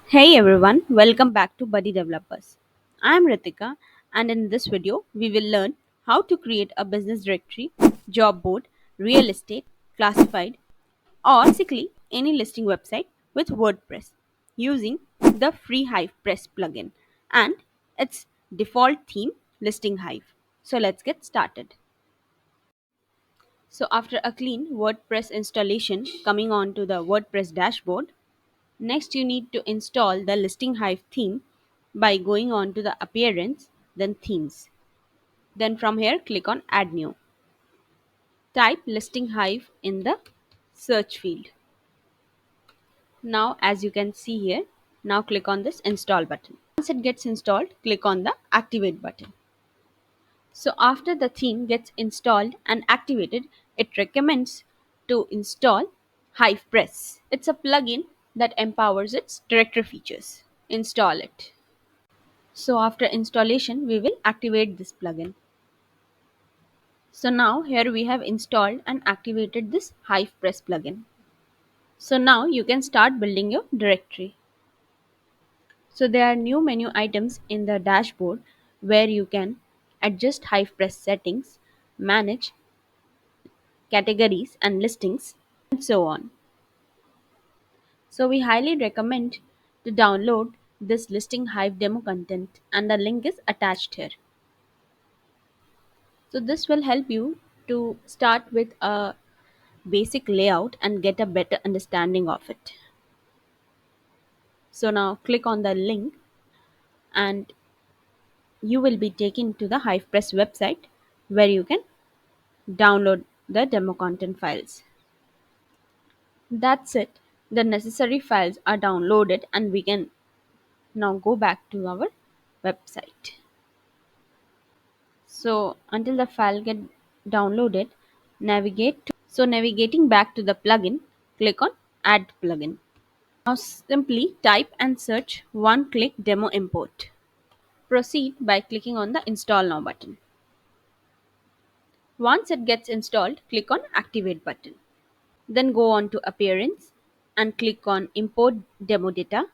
Hey everyone, welcome back to Buddy Developers. I am Ritika, and in this video we will learn how to create a business directory, job board, real estate, classified, or basically any listing website with WordPress using the free HivePress plugin and its default theme listing Hive. So let's get started. So after a clean WordPress installation coming on to the WordPress dashboard, next, you need to install the Listing Hive theme by going on to the Appearance, then Themes. Then from here, click on Add New. Type Listing Hive in the search field. Now, as you can see here, now click on this Install button. Once it gets installed, click on the Activate button. So after the theme gets installed and activated, it recommends to install HivePress. It's a plugin that empowers its directory features. Install it. So after installation, we will activate this plugin. So now here we have installed and activated this HivePress plugin. So now you can start building your directory. So there are new menu items in the dashboard where you can adjust HivePress settings, manage categories and listings, and so on. So we highly recommend to download this listing Hive demo content, and the link is attached here. So this will help you to start with a basic layout and get a better understanding of it. So now click on the link and you will be taken to the HivePress website where you can download the demo content files. That's it. The necessary files are downloaded and we can now go back to our website. So until the file get downloaded, navigating back to the plugin, click on Add Plugin. Now simply type and search one-click demo import. Proceed by clicking on the Install Now button. Once it gets installed, click on Activate button. Then go on to Appearance and click on Import Demo Data.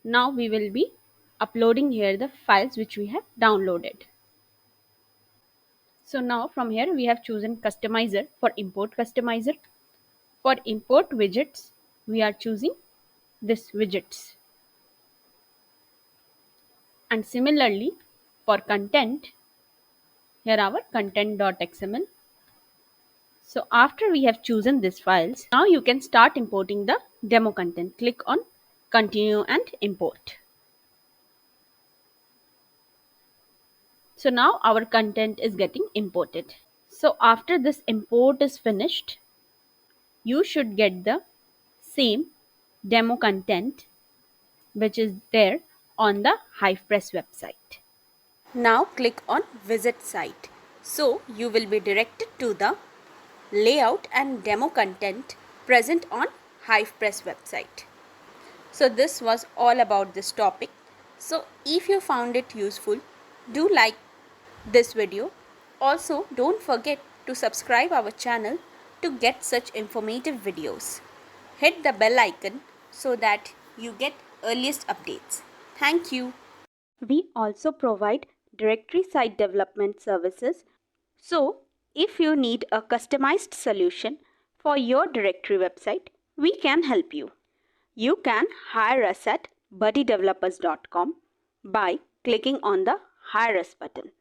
Now we will be uploading here the files which we have downloaded. So now from here we have chosen Customizer for Import Customizer. For Import Widgets, we are choosing this Widgets. And similarly, for content, here our content.xml. So after we have chosen these files, now you can start importing the demo content. Click on Continue and Import. So now our content is getting imported. So after this import is finished, you should get the same demo content which is there on the HivePress website. Now click on Visit Site. So you will be directed to the layout and demo content present on HivePress website. So this was all about this topic. So if you found it useful, do like this video. Also don't forget to subscribe our channel to get such informative videos. Hit the bell icon so that you get earliest updates. Thank you. We also provide directory site development services. So if you need a customized solution for your directory website, we can help you. You can hire us at buddydevelopers.com by clicking on the Hire Us button.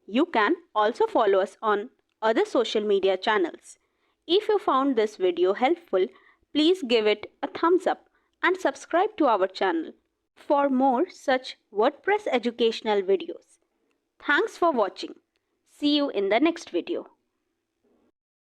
You can also follow us on other social media channels. If you found this video helpful, please give it a thumbs up and subscribe to our channel for more such WordPress educational videos. Thanks for watching. See you in the next video.